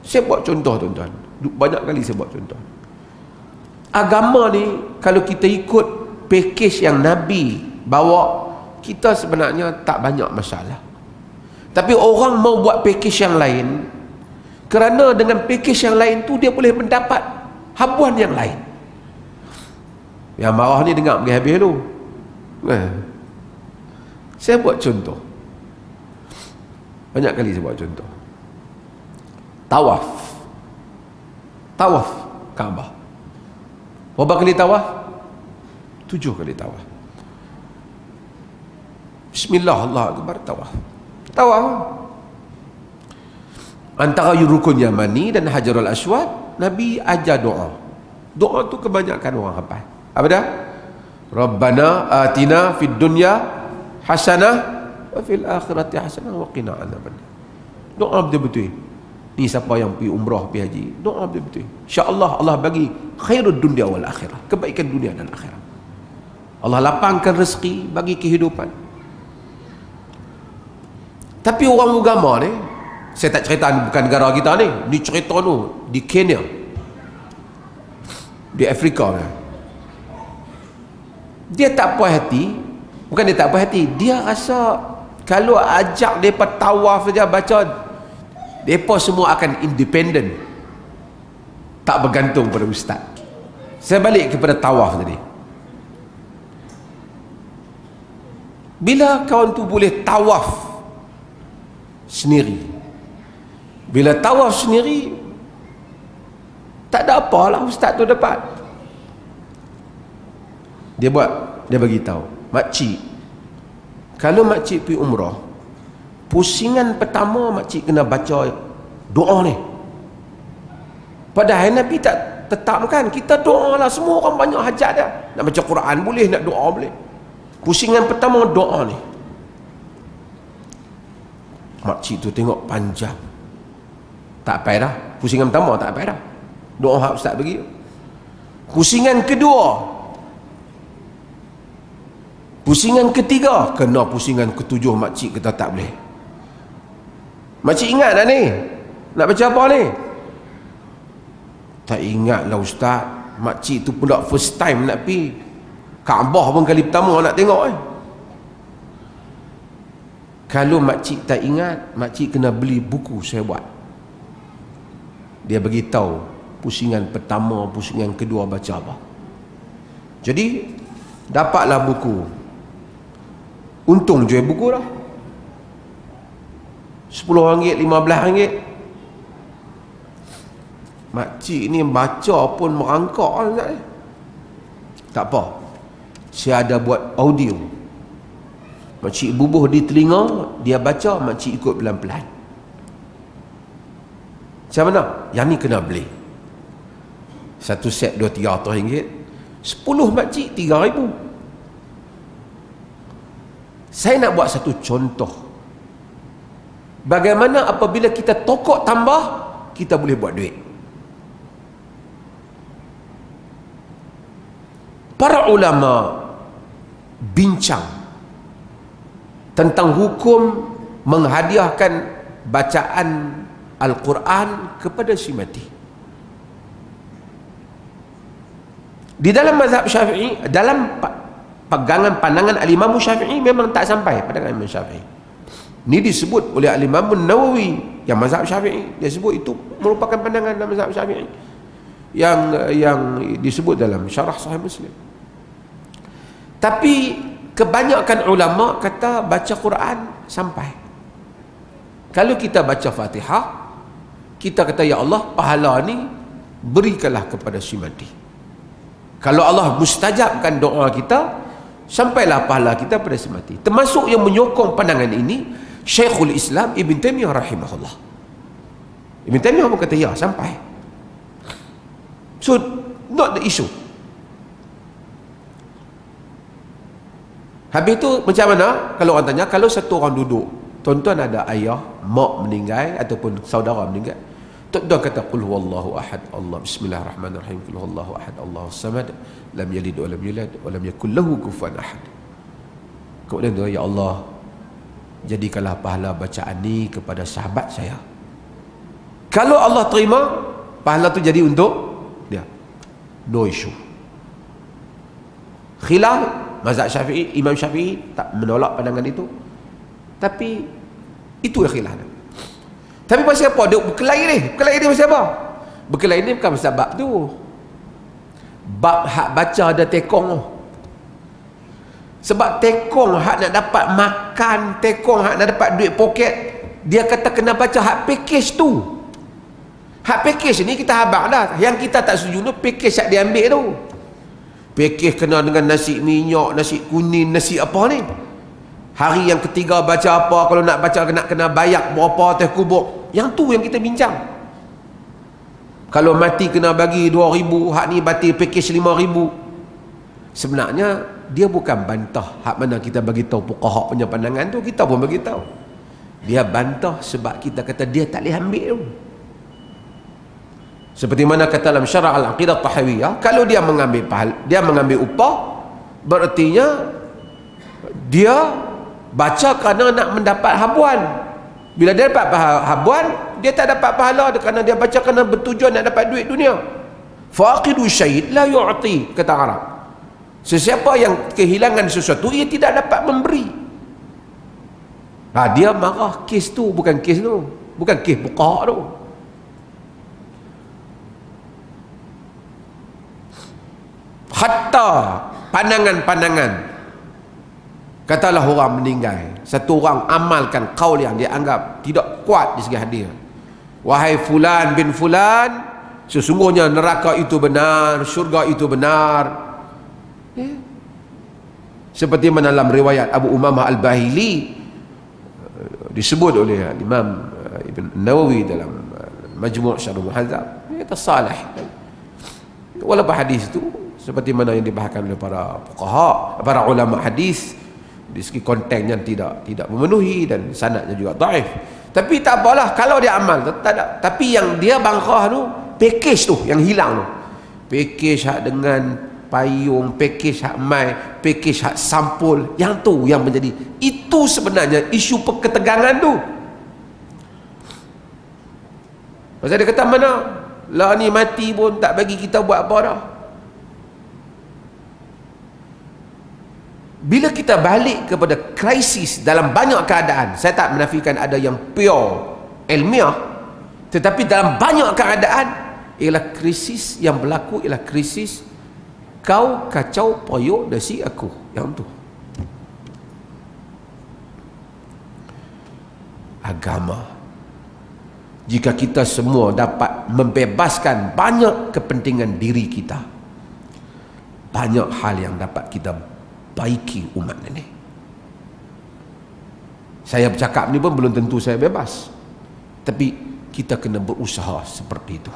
Saya buat contoh tuan-tuan, banyak kali saya buat contoh. Agama ni kalau kita ikut pakej yang Nabi bawa, kita sebenarnya tak banyak masalah. Tapi orang mau buat pakej yang lain, kerana dengan pakej yang lain tu dia boleh mendapat habuan yang lain. Yang marah ni dengar pergi habis dulu. Saya buat contoh, banyak kali saya buat contoh. Tawaf Kaabah. Berapa kali tawaf? 7 kali tawaf. Bismillah, Allah Akbar, tawaf. Antara rukun Yamani dan Hajarul Aswad, Nabi ajar doa. Doa tu kebanyakan orang hafal. Apa dah? Rabbana atina fid dunya hasanah wa fil akhirati hasanah wa qina adzabannar. Doa betul-betul. Ni siapa yang pergi umrah, pergi haji, doa betul-betul. Insya-Allah Allah bagi khairud dunya wal akhirah, kebaikan dunia dan akhirat. Allah lapangkan rezeki, bagi kehidupan. Tapi orang agama ni, saya tak cerita bukan negara kita ni cerita tu di Kenya, di Afrika ni. Dia tak puas hati, bukan dia tak puas hati, dia rasa kalau ajak mereka tawaf saja, baca, mereka semua akan independen, tak bergantung pada ustaz. Saya balik kepada tawaf tadi. Bila kawan tu boleh tawaf sendiri, bila tawaf sendiri, tak ada apalah ustaz tu dapat. Dia bagi tahu, makcik, kalau makcik pergi umrah, pusingan pertama makcik kena baca doa ni. Padahal Nabi tak tetapkan kita doa lah, semua orang banyak hajat dah. Nak baca Quran boleh, nak doa boleh. Pusingan pertama doa ni. Makcik tu tengok panjang, tak payah dah. Pusingan pertama tak payah dah, doa hak ustaz bagi. Pusingan kedua, pusingan ketiga, kena pusingan ketujuh makcik kata tak boleh. Makcik ingat dah ni nak baca apa ni? Tak ingat lah ustaz. Makcik tu pula first time nak pergi Kaabah pun kali pertama nak tengok Kalau makcik tak ingat, makcik kena beli buku saya buat. Dia bagi tahu pusingan pertama, pusingan kedua baca apa. Jadi dapatlah buku. Untung jual buku dah, RM10, RM15. Makcik ni baca pun merangkak lah. Tak apa, saya ada buat audio. Makcik bubuh di telinga, dia baca, makcik ikut pelan-pelan. Macam mana? Yang ni kena beli. Satu set RM200-300. 10 makcik RM3,000. Saya nak buat satu contoh bagaimana apabila kita tokok tambah, kita boleh buat duit. Para ulama bincang tentang hukum menghadiahkan bacaan Al-Quran kepada si mati. Di dalam mazhab Syafi'i, dalam pegangan pandangan Al-Imam Syafi'i, memang tak sampai pandangan Imam Syafi'i. Ini disebut oleh Al-Imam Nawawi yang mazhab Syafi'i. Dia sebut itu merupakan pandangan dalam mazhab Syafi'i yang disebut dalam Syarah Sahih Muslim. Tapi kebanyakan ulama kata baca Quran sampai. Kalau kita baca Fatihah, kita kata ya Allah, pahala ni berikanlah kepada si mati. Kalau Allah mustajabkan doa kita, sampailah pahala kita pada si mati. Termasuk yang menyokong pandangan ini Syekhul Islam Ibn Taymiyah rahimahullah. Ibn Taymiyah pun kata ya, sampai. So not the issue. Habis tu macam mana kalau orang tanya, kalau satu orang duduk, tuan-tuan ada ayah, mak meninggal ataupun saudara meninggal, tuan-tuan kata qul huwallahu ahad, Allah bismillahirrahmanirrahim, qul huwallahu ahad, Allahus samad, lam yalid wa lam yulad wa lam yakul lahu kufuwan ahad. Kemudian tu, ya Allah, jadikanlah pahala bacaan ni kepada sahabat saya. Kalau Allah terima, pahala tu jadi untuk dia. No issue. Khilaf mazhab Syafi'i, Imam Syafi'i tak menolak pandangan itu. Tapi itulah khilaf. Tapi pasal apa? Dia berkelahi ni. Berkelahi ni pasal apa? Berkelahi ni bukan pasal bab tu. Bab hak baca ada tekong tu. Sebab tekong hak nak dapat makan, tekong hak nak dapat duit poket, dia kata kena baca hak package tu. Hak package ni kita habaq dah. Yang kita tak setuju tu package hak dia ambil tu. Package kena dengan nasi minyak, nasi kuning, nasi apa ni. Hari yang ketiga baca apa, kalau nak baca kena bayar berapa atas kubur. Yang tu yang kita bincang. Kalau mati kena bagi 2,000, hak ni batil package 5,000. Sebenarnya dia bukan bantah hak mana kita bagi tahu fuqaha punya pandangan tu, kita pun bagi tahu. Dia bantah sebab kita kata dia tak boleh ambil tu. Seperti mana kata dalam Syarah Al-Aqidah Tahawiyah, kalau dia mengambil upah, berartinya dia baca kerana nak mendapat habuan. Bila dia dapat habuan, dia tak dapat pahala kerana dia baca kerana bertujuan nak dapat duit dunia. Faqidu syait la yu'ti, kata Arab. Sesiapa yang kehilangan sesuatu, ia tidak dapat memberi. Dia marah kes tu, bukan kes tu, bukan kes fuqaha tu. Hatta pandangan-pandangan, katalah orang meninggal, satu orang amalkan qaul yang dia anggap tidak kuat di segi hadis. Wahai fulan bin fulan, sesungguhnya neraka itu benar, syurga itu benar. Seperti mana dalam riwayat Abu Umamah Al-Bahili disebut oleh Imam Ibn Nawawi dalam Majmu' Syarh Muhadzab, kata salih. Walaupun hadis itu seperti mana yang dibahaskan oleh para fuqaha, para ulama hadis, di segi kontennya tidak memenuhi dan sanadnya juga dhaif. Tapi tak apalah kalau dia amal, tak ada. Tapi yang dia bangkah tu, package tu yang hilang tu. Package hak dengan payung, package hak mai, package hak sampul, yang tu yang menjadi, itu sebenarnya isu ketegangan tu. Pasal dia kata mana lah ni mati pun tak bagi kita buat apa dah. Bila kita balik kepada krisis dalam banyak keadaan, saya tak menafikan ada yang pure ilmiah, tetapi dalam banyak keadaan ialah krisis yang berlaku ialah krisis kau kacau poyok nasi aku, yang tu. Agama, jika kita semua dapat membebaskan banyak kepentingan diri kita, banyak hal yang dapat kita baiki umat ini. Saya bercakap ni pun belum tentu saya bebas, tapi kita kena berusaha seperti itu.